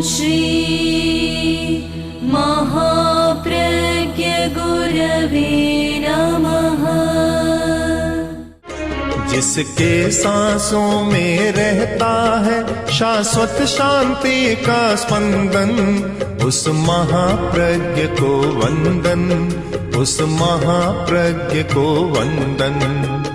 श्री महाप्रज्ञ गुरवे नमः। जिसके सांसों में रहता है शाश्वत शांति का स्पंदन, उस महाप्रज्ञ को वंदन, उस महाप्रज्ञ को वंदन।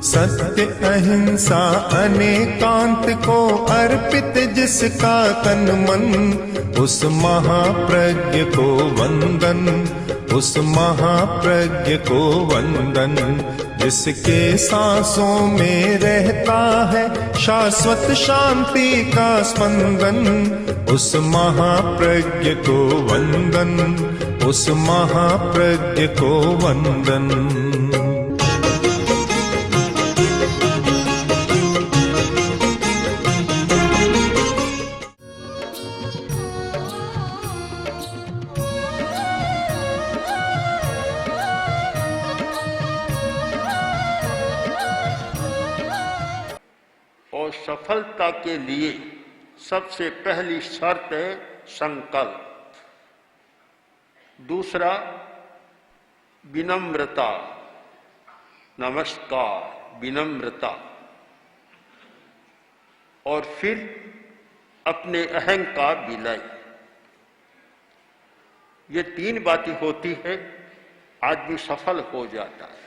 सत्य अहिंसा अनेकांत को अर्पित जिसका तन मन, उस महाप्रज्ञ को वंदन, उस महाप्रज्ञ को वंदन। जिसके सांसों में रहता है शाश्वत शांति का स्पंदन, उस महाप्रज्ञ को वंदन, उस महाप्रज्ञ को वंदन। और सफलता के लिए सबसे पहली शर्त है संकल्प। दूसरा विनम्रता, नमस्कार, विनम्रता। और फिर अपने अहं का विलय। ये तीन बातें होती है, आदमी सफल हो जाता है।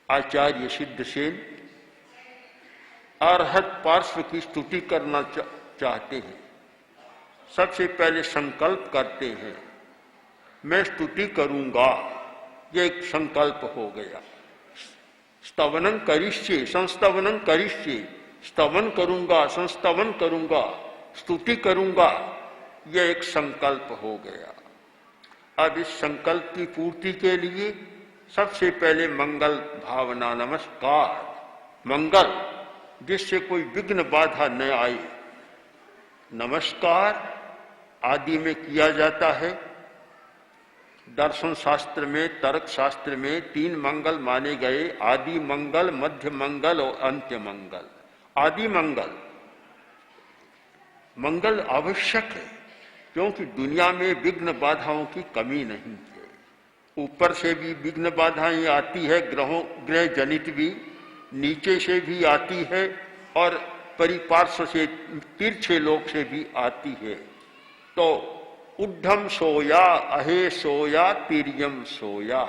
आचार्य सिद्धसेन अरहत पार्श्व की स्तुति करना चाहते हैं। सबसे पहले संकल्प करते हैं, मैं स्तुति करूंगा, ये एक संकल्प हो गया। स्तवनं करिष्ये, संस्तवनं करिष्ये, स्तवन करूंगा, संस्तवन करूंगा, स्तुति करूंगा, ये एक संकल्प हो गया। अब इस संकल्प की पूर्ति के लिए सबसे पहले मंगल भावना, नमस्कार, मंगल, जिससे कोई विघ्न बाधा न आए। नमस्कार आदि में किया जाता है। दर्शन शास्त्र में, तर्क शास्त्र में तीन मंगल माने गए, आदि मंगल, मध्य मंगल और अंत्य मंगल। आदि मंगल, मंगल आवश्यक है क्योंकि दुनिया में विघ्न बाधाओं की कमी नहीं है। ऊपर से भी विघ्न बाधाएं आती है, ग्रह जनित भी, नीचे से भी आती है और परिपार्श्व से, तिरछे लोक से भी आती है। तो उद्धम सोया, अहे सोया, तिर्यम सोया।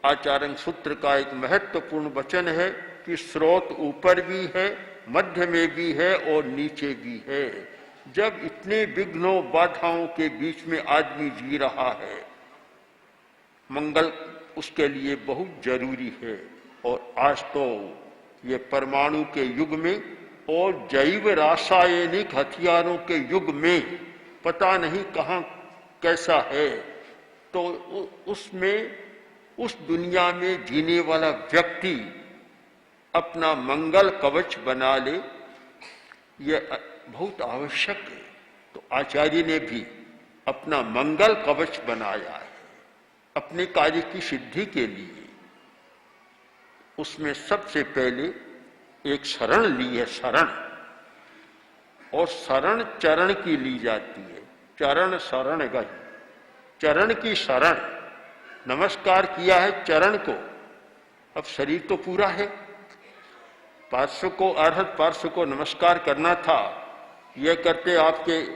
आचार्य सूत्र का एक महत्वपूर्ण वचन है कि स्रोत ऊपर भी है, मध्य में भी है और नीचे भी है। जब इतने विघ्नों बाधाओं के बीच में आदमी जी रहा है, मंगल उसके लिए बहुत जरूरी है। और आज तो ये परमाणु के युग में और जैव रासायनिक हथियारों के युग में पता नहीं कहाँ कैसा है, तो उसमें, उस दुनिया में जीने वाला व्यक्ति अपना मंगल कवच बना ले, ये बहुत आवश्यक है। तो आचार्य ने भी अपना मंगल कवच बनाया है अपने कार्य की सिद्धि के लिए। उसमें सबसे पहले एक शरण ली है, शरण। और शरण चरण की ली जाती है, चरण शरण गई, चरण की शरण। नमस्कार किया है चरण को, अब शरीर तो पूरा है। पार्श्व को, अर्हत पार्श्व को नमस्कार करना था, यह करते आपके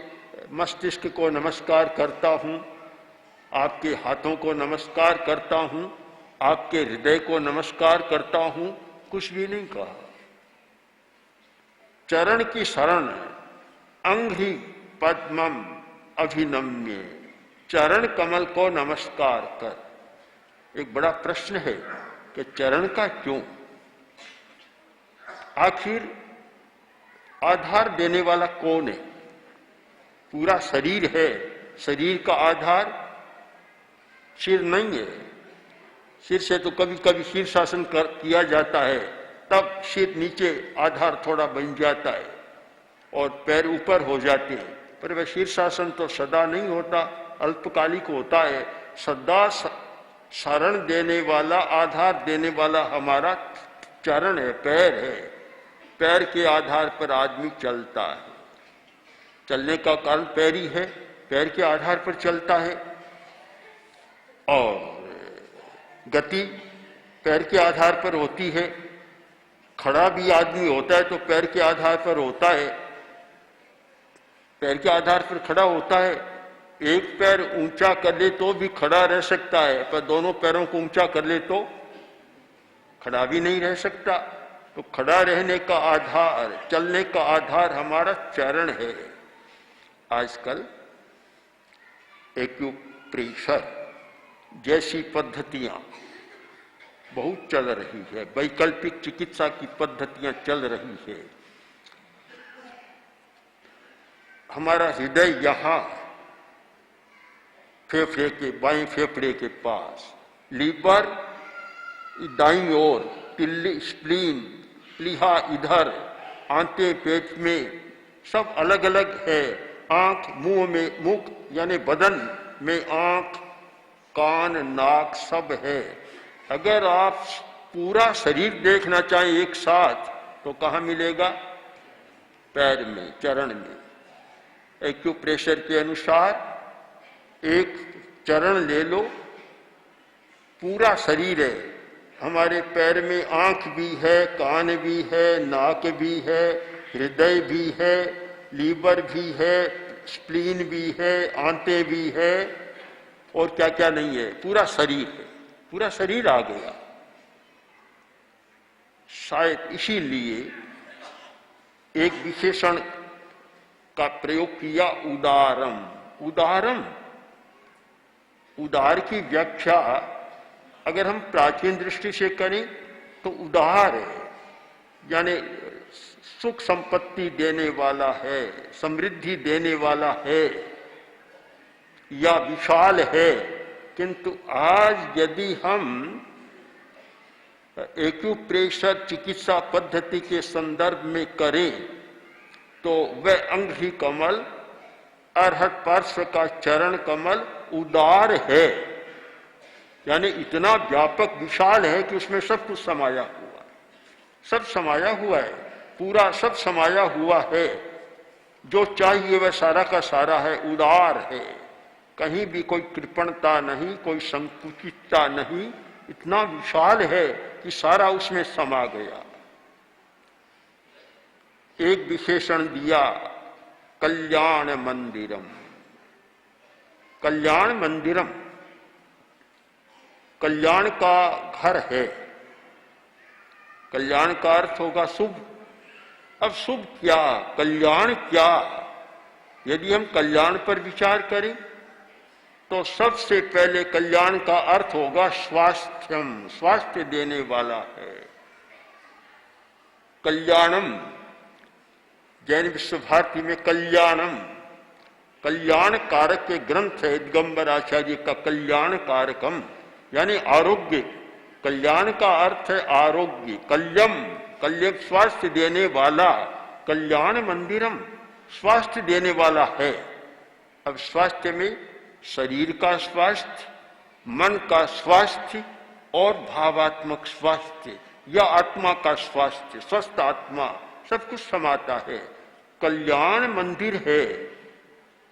मस्तिष्क को नमस्कार करता हूं, आपके हाथों को नमस्कार करता हूं, आपके हृदय को नमस्कार करता हूं, कुछ भी नहीं कहा। चरण की शरण, अंघ्रि पद्मम अभिनम्य, चरण कमल को नमस्कार कर। एक बड़ा प्रश्न है कि चरण का क्यों? आखिर आधार देने वाला कौन है? पूरा शरीर है, शरीर का आधार सिर नहीं है। सिर से तो कभी कभी शीर्षासन किया जाता है, तब सिर नीचे आधार थोड़ा बन जाता है और पैर ऊपर हो जाते हैं, पर वह शीर्षासन तो सदा नहीं होता, अल्पकालिक होता है। सदा शरण देने वाला, आधार देने वाला हमारा चरण है, पैर है। पैर के आधार पर आदमी चलता है। चलने का कारण पैर ही है, पैर के आधार पर चलता है। और गति पैर के आधार पर होती है। खड़ा भी आदमी होता है तो पैर के आधार पर होता है, पैर के आधार पर खड़ा होता है। एक पैर ऊंचा कर ले तो भी खड़ा रह सकता है, पर दोनों पैरों को ऊंचा कर ले तो खड़ा भी नहीं रह सकता। तो खड़ा रहने का आधार, चलने का आधार हमारा चरण है। आजकल एक्यूप्रेशर जैसी पद्धतियां बहुत चल रही है, वैकल्पिक चिकित्सा की पद्धतियां चल रही है। हमारा हृदय यहाँ फेफड़े के बाएं फेफड़े के पास, लीवर दाईं ओर, तिल्ली स्प्लीन प्लीहा इधर, आंते पेट में, सब अलग अलग है। आंख मुंह में, मुख यानी बदन में आंख, कान, नाक सब है। अगर आप पूरा शरीर देखना चाहें एक साथ तो कहाँ मिलेगा? पैर में, चरण में। एक्यूप्रेशर के अनुसार एक चरण ले लो, पूरा शरीर है। हमारे पैर में आंख भी है, कान भी है, नाक भी है, हृदय भी है, लीवर भी है, स्प्लीन भी है, आंतें भी है, और क्या क्या नहीं है, पूरा शरीर है। पूरा शरीर आ गया। शायद इसीलिए एक विशेषण का प्रयोग किया, उदारम। उदारम, उदार की व्याख्या अगर हम प्राचीन दृष्टि से करें तो उदार है, यानी सुख संपत्ति देने वाला है, समृद्धि देने वाला है या विशाल है। किंतु आज यदि हम एक्यूप्रेशर चिकित्सा पद्धति के संदर्भ में करें तो वह अंघ्रि कमल, अर्हत पार्श्व का चरण कमल उदार है, यानी इतना व्यापक विशाल है कि उसमें सब कुछ समाया हुआ है, सब समाया हुआ है, पूरा सब समाया हुआ है। जो चाहिए वह सारा का सारा है, उदार है। कहीं भी कोई कृपणता नहीं, कोई संकुचितता नहीं, इतना विशाल है कि सारा उसमें समा गया। एक विशेषण दिया, कल्याण मंदिरम। कल्याण मंदिरम, कल्याण का घर है। कल्याण का अर्थ होगा शुभ। अब शुभ क्या, कल्याण क्या? यदि हम कल्याण पर विचार करें तो सबसे पहले कल्याण का अर्थ होगा स्वास्थ्यम, स्वास्थ्य देने वाला है। कल्याणम, जैन विश्व भारती में कल्याणम, कल्याण कारक के ग्रंथ है दिगंबर आचार्य का, कल्याण कारकम यानी आरोग्य। कल्याण का अर्थ है आरोग्य। कल्यम, कल्यम स्वास्थ्य देने वाला। कल्याण मंदिरम, स्वास्थ्य देने वाला है। अब स्वास्थ्य में शरीर का स्वास्थ्य, मन का स्वास्थ्य और भावात्मक स्वास्थ्य या आत्मा का स्वास्थ्य, स्वस्थ आत्मा, सब कुछ समाता है। कल्याण मंदिर है,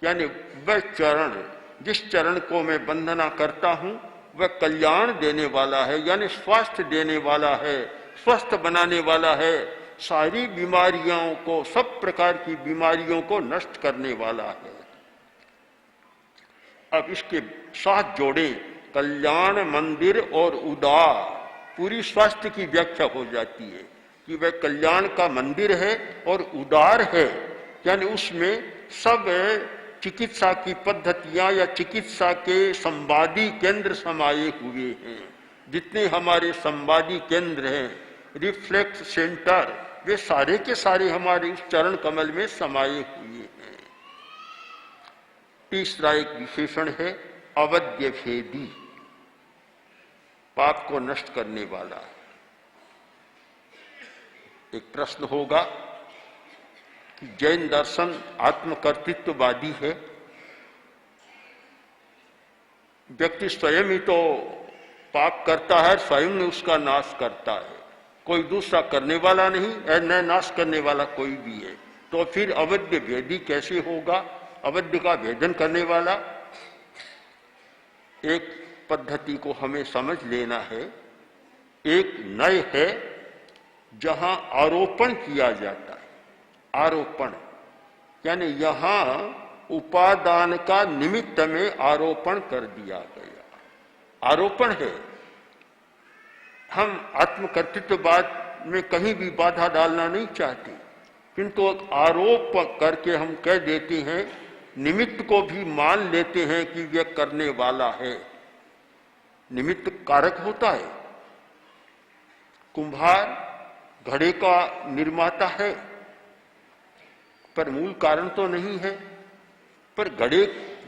यानी वह चरण, जिस चरण को मैं वंदना करता हूं वह कल्याण देने वाला है, यानी स्वास्थ्य देने वाला है, स्वस्थ बनाने वाला है, सारी बीमारियों को, सब प्रकार की बीमारियों को नष्ट करने वाला है। अब इसके साथ जोड़े कल्याण मंदिर और उदार, पूरी स्वास्थ्य की व्याख्या हो जाती है कि वह कल्याण का मंदिर है और उदार है, यानी उसमें सब चिकित्सा की पद्धतियां या चिकित्सा के संवादी केंद्र समाये हुए हैं। जितने हमारे संवादी केंद्र हैं, रिफ्लेक्स सेंटर, वे सारे के सारे हमारे उस चरण कमल में समाये हुए हैं। तीसरा एक विशेषण है अवद्य भेदी, पाप को नष्ट करने वाला। एक प्रश्न होगा कि जैन दर्शन आत्मकर्तृत्ववादी है, व्यक्ति स्वयं ही तो पाप करता है, स्वयं ही उसका नाश करता है, कोई दूसरा करने वाला नहीं, न नाश करने वाला कोई भी है। तो फिर अवध्य भेदी कैसे होगा? अवध्य का भेदन करने वाला एक पद्धति को हमें समझ लेना है। एक नय है जहां आरोपण किया जाता है। आरोपण यानी यहां उपादान का निमित्त में आरोपण कर दिया गया, आरोपण है। हम आत्मकर्तृत्ववाद में कहीं भी बाधा डालना नहीं चाहते, किंतु आरोप करके हम कह देते हैं, निमित्त को भी मान लेते हैं कि यह करने वाला है। निमित्त कारक होता है। कुम्हार घड़े का निर्माता है, पर मूल कारण तो नहीं है। पर घड़े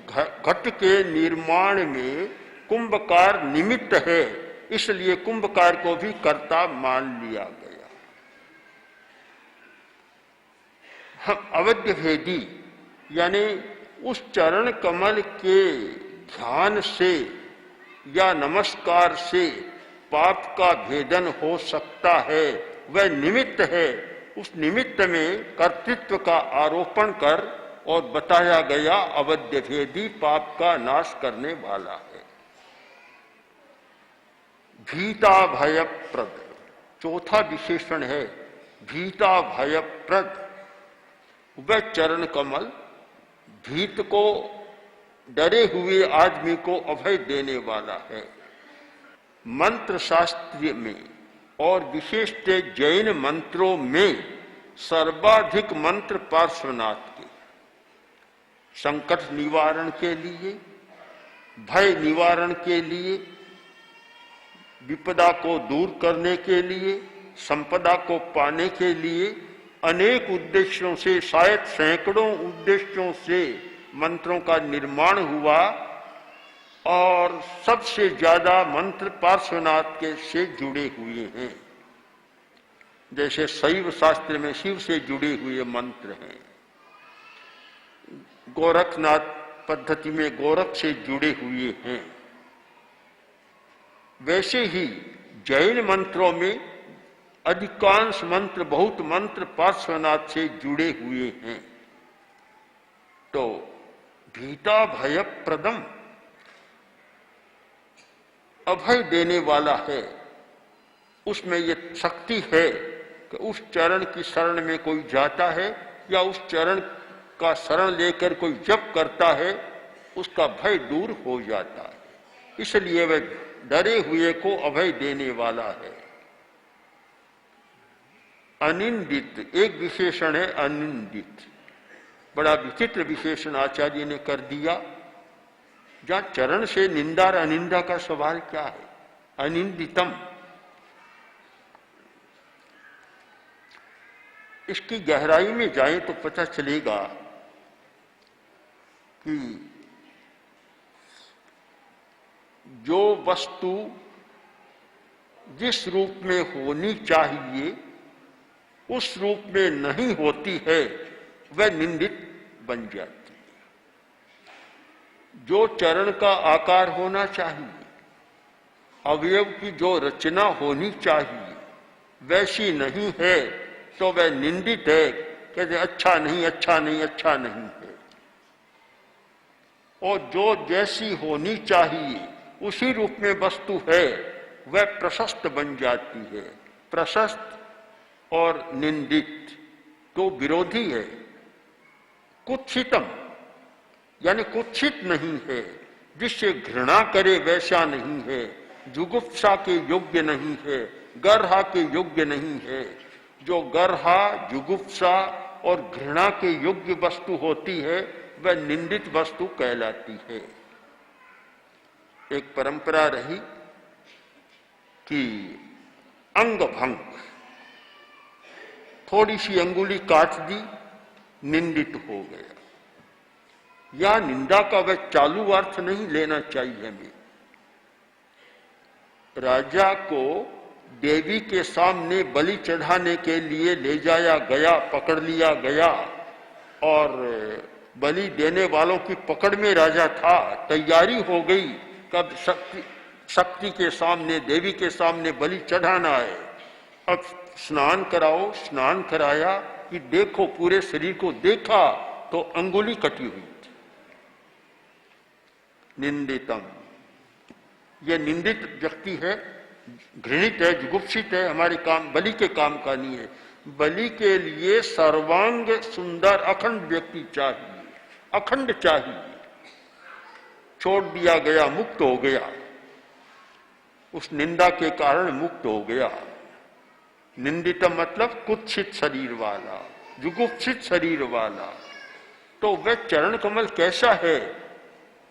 घट के निर्माण में कुंभकार निमित्त है, इसलिए कुंभकार को भी कर्ता मान लिया गया। हम अवध्य भेदी यानी उस चरण कमल के ध्यान से या नमस्कार से पाप का भेदन हो सकता है, वह निमित्त है। उस निमित्त में कर्तृत्व का आरोपण कर और बताया गया अवध्य भेदी पाप का नाश करने वाला है। भीता भयप्रद चौथा विशेषण है, भीता भयप्रद। वह चरण कमल भीत को, डरे हुए आदमी को अभय देने वाला है। मंत्र शास्त्र में और विशेषतः जैन मंत्रों में सर्वाधिक मंत्र पार्श्वनाथ के, संकट निवारण के लिए, भय निवारण के लिए, विपदा को दूर करने के लिए, संपदा को पाने के लिए, अनेक उद्देश्यों से, शायद सैकड़ों उद्देश्यों से मंत्रों का निर्माण हुआ और सबसे ज्यादा मंत्र पार्श्वनाथ के से जुड़े हुए हैं। जैसे शैव शास्त्र में शिव से जुड़े हुए मंत्र हैं, गोरखनाथ पद्धति में गोरख से जुड़े हुए हैं, वैसे ही जैन मंत्रों में अधिकांश मंत्र, बहुत मंत्र पार्श्वनाथ से जुड़े हुए हैं। तो भीता भयप्रदम अभय देने वाला है। उसमें ये शक्ति है कि उस चरण की शरण में कोई जाता है या उस चरण का शरण लेकर कोई जप करता है, उसका भय दूर हो जाता है। इसलिए वह डरे हुए को अभय देने वाला है। अनिंदित एक विशेषण है, अनिंदित। बड़ा विचित्र विशेषण आचार्य ने कर दिया। जहां चरण से निंदा और अनिंदा का सवाल क्या है? अनिंदितम। इसकी गहराई में जाएं तो पता चलेगा कि जो वस्तु जिस रूप में होनी चाहिए उस रूप में नहीं होती है, वह निंदित बन जाती है। जो चरण का आकार होना चाहिए, अवयव की जो रचना होनी चाहिए, वैसी नहीं है तो वह निंदित है। कहते अच्छा नहीं, अच्छा नहीं, अच्छा नहीं है। और जो जैसी होनी चाहिए उसी रूप में वस्तु है, वह प्रशस्त बन जाती है। प्रशस्त और निंदित तो विरोधी है। कुत्सितम यानी कुत्सित नहीं है, जिससे घृणा करे वैसा नहीं है, जुगुप्सा के योग्य नहीं है, गर्हा के योग्य नहीं है। जो गर्हा, जुगुप्सा और घृणा के योग्य वस्तु होती है, वह निंदित वस्तु कहलाती है। एक परंपरा रही कि अंग भंग, थोड़ी सी अंगुली काट दी, निंदित हो गया। या निंदा का वह चालू अर्थ नहीं लेना चाहिए हमें। राजा को देवी के सामने बलि चढ़ाने के लिए ले जाया गया, पकड़ लिया गया और बलि देने वालों की पकड़ में राजा था। तैयारी हो गई, कब शक्ति के सामने, देवी के सामने बलि चढ़ाना है। अब स्नान कराओ, स्नान कराया, कि देखो, पूरे शरीर को देखा तो अंगुली कटी हुई थी। निंदितम, यह निंदित व्यक्ति है, घृणित है, जुगुप्सित है, हमारे काम, बलि के काम का नहीं है। बलि के लिए सर्वांग सुंदर अखंड व्यक्ति चाहिए, अखंड चाहिए। छोड़ दिया गया, मुक्त हो गया, उस निंदा के कारण मुक्त हो गया। निंदित मतलब कुत्सित शरीर वाला, जुगुप्सित शरीर वाला। तो वह चरण कमल कैसा है?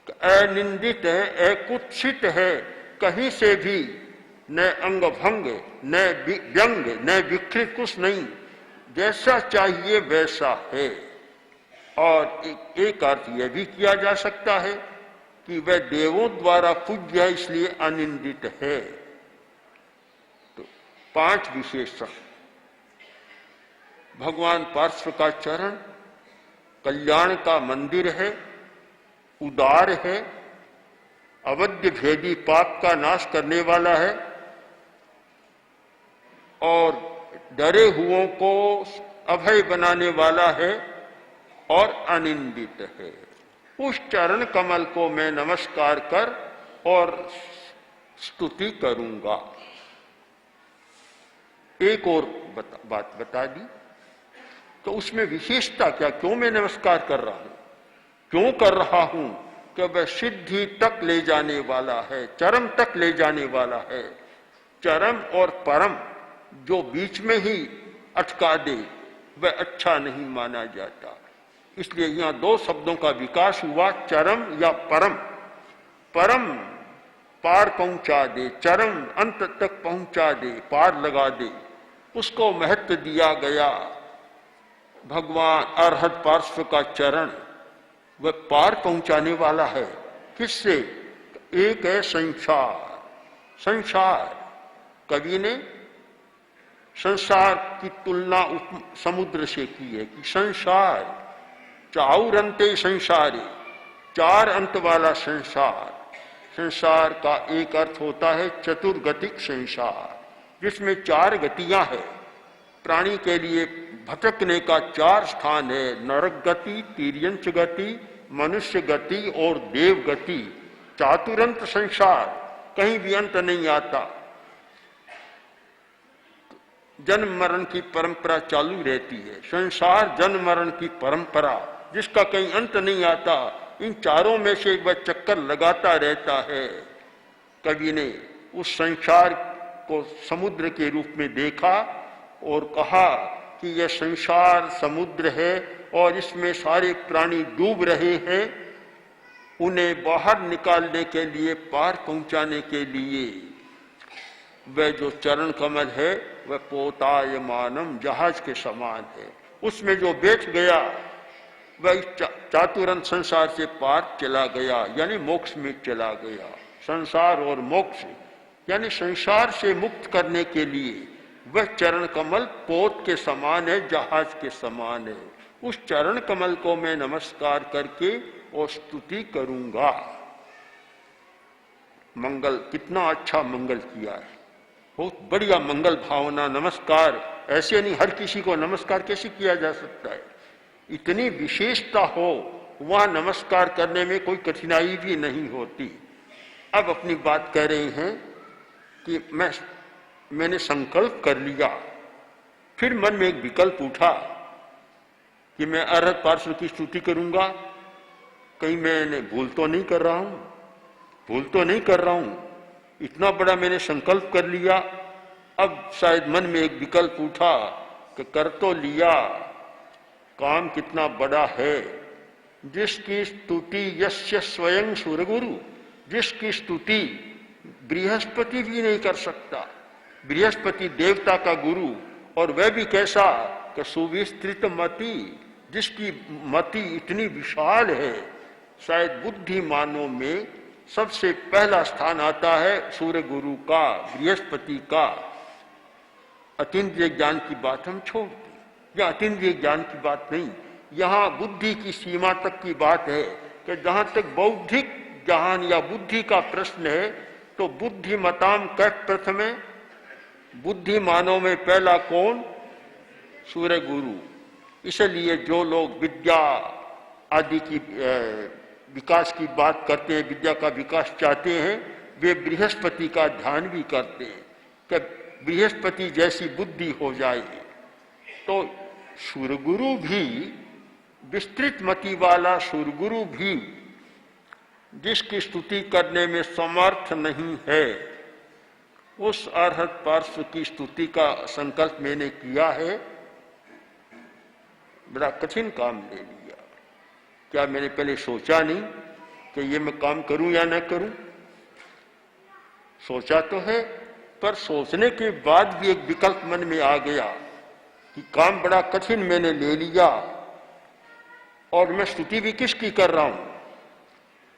अनिंदित है, अकुत्सित है, कहीं से भी न अंग भंग, न व्यंग, न विकृत, कुछ नहीं, जैसा चाहिए वैसा है। और एक अर्थ यह भी किया जा सकता है कि वह देवों द्वारा पूज्य है, इसलिए अनिंदित है। तो 5 विशेषण। भगवान पार्श्व का चरण कल्याण का मंदिर है, उदार है, अवध्य भेदी पाप का नाश करने वाला है और डरे हुओं को अभय बनाने वाला है और अनिंदित है। उस चरण कमल को मैं नमस्कार कर और स्तुति करूंगा। एक और बात बता दी, तो उसमें विशेषता क्या, क्यों मैं नमस्कार कर रहा हूं, क्यों कर रहा हूं? कि वह सिद्धि तक ले जाने वाला है, चरम तक ले जाने वाला है। चरम और परम जो बीच में ही अटका दे वह अच्छा नहीं माना जाता। इसलिए यहां 2 शब्दों का विकास हुआ, चरम या परम। परम पार पहुंचा दे, चरम अंत तक पहुंचा दे, पार लगा दे, उसको महत्व दिया गया। भगवान अरहत पार्श्व का चरण वह पार पहुंचाने वाला है। किससे? एक है संसार। संसार, कवि ने संसार की तुलना समुद्र से की है कि संसार चाउरंते संसारे, 4 अंत वाला संसार। संसार का एक अर्थ होता है चतुर्गतिक संसार, जिसमें 4 गतियां हैं। प्राणी के लिए भटकने का 4 स्थान है, नरक गति, तिर्यंच गति, मनुष्य गति और देव गति। चातुरंत संसार, कहीं भी अंत नहीं आता, जन्म मरण की परंपरा चालू रहती है। संसार जन्म मरण की परंपरा, जिसका कहीं अंत नहीं आता, इन 4 में से वह चक्कर लगाता रहता है। कवि ने उस संसार को समुद्र के रूप में देखा और कहा कि यह संसार समुद्र है और इसमें सारे प्राणी डूब रहे हैं। उन्हें बाहर निकालने के लिए, पार पहुंचाने के लिए वह जो चरण कमल है वह पोतायमानम, जहाज के समान है। उसमें जो बैठ गया वह चातुरंत संसार से पार चला गया, यानी मोक्ष में चला गया। संसार और मोक्ष, यानी संसार से मुक्त करने के लिए वह चरण कमल पोत के समान है, जहाज के समान है। उस चरण कमल को मैं नमस्कार करके और स्तुति करूंगा। मंगल, कितना अच्छा मंगल किया है, बहुत बढ़िया मंगल भावना, नमस्कार। ऐसे नहीं, हर किसी को नमस्कार कैसे किया जा सकता है? इतनी विशेषता हो, वहां नमस्कार करने में कोई कठिनाई भी नहीं होती। अब अपनी बात कह रहे हैं कि मैंने संकल्प कर लिया, फिर मन में एक विकल्प उठा कि मैं अरहत पार्श्व की स्तुति करूंगा। कहीं मैंने भूल तो नहीं कर रहा हूं? भूल तो नहीं कर रहा हूं? इतना बड़ा मैंने संकल्प कर लिया। अब शायद मन में एक विकल्प उठा कि कर तो लिया, काम कितना बड़ा है। जिसकी स्तुति यस्य स्वयं सूर्यगुरु, जिसकी स्तुति बृहस्पति भी नहीं कर सकता। बृहस्पति देवता का गुरु, और वह भी कैसा कि सुविस्तृत मति, जिसकी मति इतनी विशाल है। शायद बुद्धिमानों में सबसे पहला स्थान आता है सूर्य गुरु का, बृहस्पति का। अतीन्द्रिय ज्ञान की बात हम छोड़ दें, या अतीन्द्रिय ज्ञान की बात नहीं, यहाँ बुद्धि की सीमा तक की बात है कि जहां तक बौद्धिक ज्ञान या बुद्धि का प्रश्न है, तो बुद्धिमताम कह प्रथमे, बुद्धिमानों में पहला कौन? सूर्य गुरु। इसलिए जो लोग विद्या आदि की विकास की बात करते हैं, विद्या का विकास चाहते हैं, वे बृहस्पति का ध्यान भी करते हैं कि बृहस्पति जैसी बुद्धि हो जाए। तो सूर्यगुरु भी, विस्तृत मति वाला सूर्यगुरु भी जिसकी स्तुति करने में समर्थ नहीं है, उस अर्हत पार्श्व की स्तुति का संकल्प मैंने किया है। बड़ा कठिन काम ले लिया। क्या मैंने पहले सोचा नहीं कि ये मैं काम करूं या न करूं? सोचा तो है, पर सोचने के बाद भी एक विकल्प मन में आ गया कि काम बड़ा कठिन मैंने ले लिया, और मैं स्तुति भी किसकी कर रहा हूं?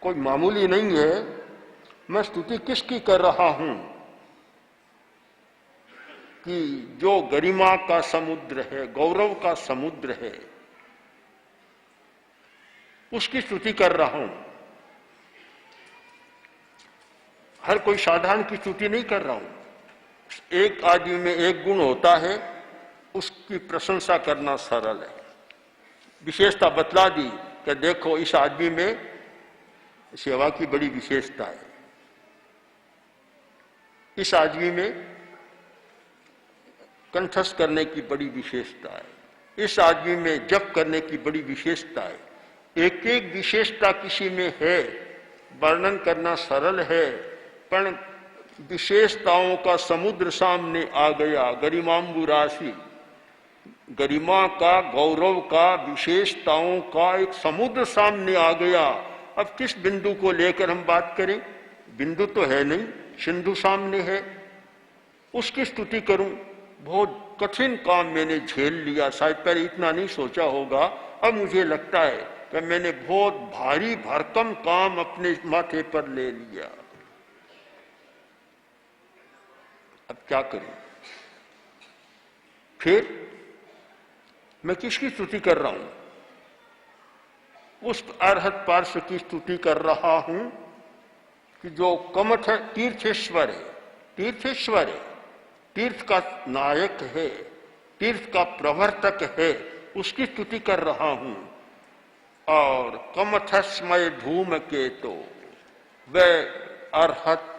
कोई मामूली नहीं है। मैं स्तुति किसकी कर रहा हूं कि जो गरिमा का समुद्र है, गौरव का समुद्र है, उसकी स्तुति कर रहा हूं। हर कोई साधारण की स्तुति नहीं कर रहा हूं। एक आदमी में एक गुण होता है, उसकी प्रशंसा करना सरल है। विशेषता बतला दी कि देखो इस आदमी में सेवा की बड़ी विशेषता है, इस आदमी में कंठस्थ करने की बड़ी विशेषता है, इस आदमी में जप करने की बड़ी विशेषता है। एक एक विशेषता किसी में है, वर्णन करना सरल है, पर विशेषताओं का समुद्र सामने आ गया। गरिमांबु राशि, गरिमा का, गौरव का, विशेषताओं का एक समुद्र सामने आ गया। अब किस बिंदु को लेकर हम बात करें? बिंदु तो है नहीं, सिंधु सामने है, उसकी स्तुति करूं। बहुत कठिन काम मैंने झेल लिया। शायद पहले इतना नहीं सोचा होगा, अब मुझे लगता है कि मैंने बहुत भारी भरकम काम अपने माथे पर ले लिया। अब क्या करूं? फिर मैं किसकी स्तुति कर रहा हूं? उस अर्हत पार्श्व की स्तुति कर रहा हूं कि जो कमठ तीर्थेश्वर है, तीर्थेश्वर है, तीर्थ का नायक है, तीर्थ का प्रवर्तक है, उसकी स्तुति कर रहा हूं। और कमठस्मय धूम के तो वह अर्हत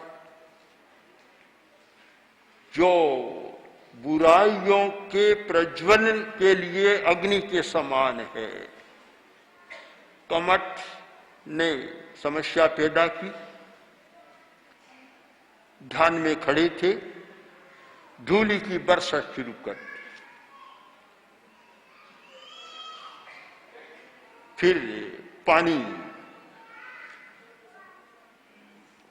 जो बुराइयों के प्रज्वलन के लिए अग्नि के समान है। कमठ ने समस्या पैदा की, ध्यान में खड़े थे, धूलि की वर्षा शुरू कर दी। फिर पानी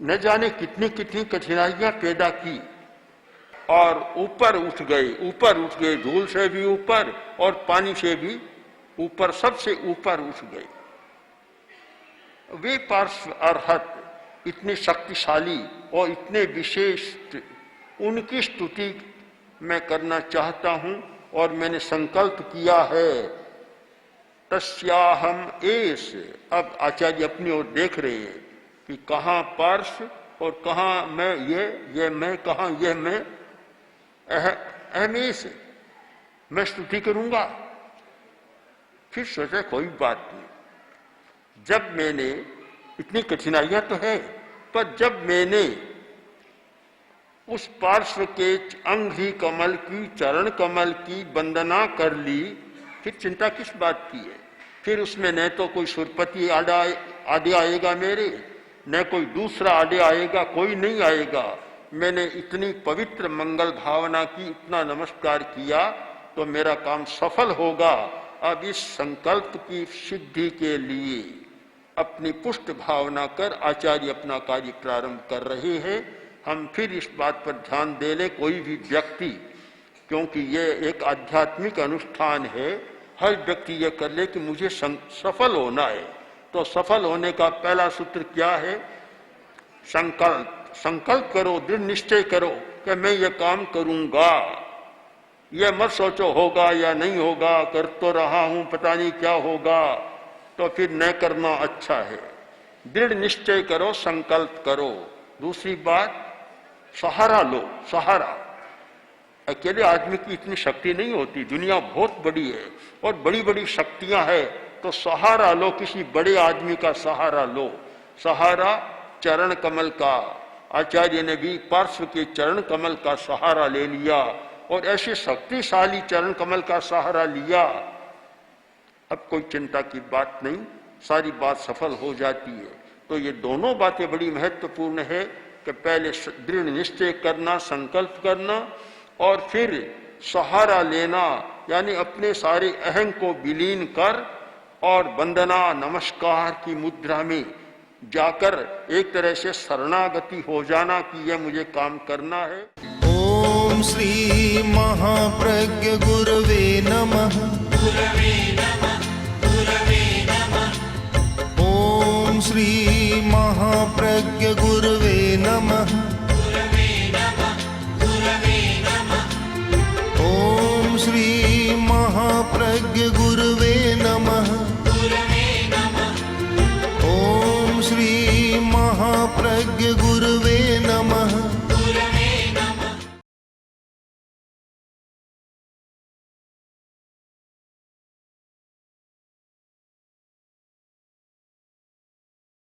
न जाने कितनी कितनी कठिनाइयां पैदा की और ऊपर उठ गए, धूल से भी ऊपर और पानी से भी ऊपर, सबसे ऊपर उठ गए। वे पार्श्व अर्हत इतने शक्तिशाली और इतने विशेष, उनकी स्तुति मैं करना चाहता हूं और मैंने संकल्प किया है। तस्याहम एस। अब आचार्य अपनी ओर देख रहे हैं कि कहां पार्श्व और कहां मैं, ये मैं, कहां यह मैं, अहमेश मैं स्तुति करूंगा। फिर सोचा कोई बात नहीं, जब मैंने, इतनी कठिनाइयां तो है, पर जब मैंने उस पार्श्व के अंघ्रि कमल की, चरण कमल की वंदना कर ली, फिर चिंता किस बात की है? फिर उसमें न तो कोई सुरपति आडे आएगा मेरे, न कोई दूसरा आडे आएगा, कोई नहीं आएगा। मैंने इतनी पवित्र मंगल भावना की, इतना नमस्कार किया, तो मेरा काम सफल होगा। अब इस संकल्प की सिद्धि के लिए अपनी पुष्ट भावना कर आचार्य अपना कार्य प्रारंभ कर रहे हैं। हम फिर इस बात पर ध्यान दे लें, कोई भी व्यक्ति, क्योंकि ये एक आध्यात्मिक अनुष्ठान है, हर व्यक्ति ये कर ले कि मुझे सफल होना है। तो सफल होने का पहला सूत्र क्या है? संकल्प। संकल्प करो, दृढ़ निश्चय करो कि मैं ये काम करूंगा। ये मत सोचो होगा या नहीं होगा, कर तो रहा हूं, पता नहीं क्या होगा, तो फिर न करना अच्छा है। दृढ़ निश्चय करो, संकल्प करो। दूसरी बात, सहारा लो, सहारा। अकेले आदमी की इतनी शक्ति नहीं होती, दुनिया बहुत बड़ी है और बड़ी बड़ी शक्तियां हैं, तो सहारा लो, किसी बड़े आदमी का सहारा लो। सहारा चरण कमल का, आचार्य ने भी पार्श्व के चरण कमल का सहारा ले लिया और ऐसे शक्तिशाली चरण कमल का सहारा लिया, अब कोई चिंता की बात नहीं, सारी बात सफल हो जाती है। तो ये दोनों बातें बड़ी महत्वपूर्ण है कि पहले दृढ़ निश्चय करना, संकल्प करना और फिर सहारा लेना, यानी अपने सारे अहं को विलीन कर और वंदना नमस्कार की मुद्रा में जाकर एक तरह से शरणागति हो जाना कि यह मुझे काम करना है। ओम श्री महाप्रज्ञ गुरवे नमः। ओम श्री महाप्रज्ञ गुरवे नमः। ओम श्री महाप्रज्ञ गुरवे नमः। ओम श्री महाप्रज्ञ गुरवे नमः।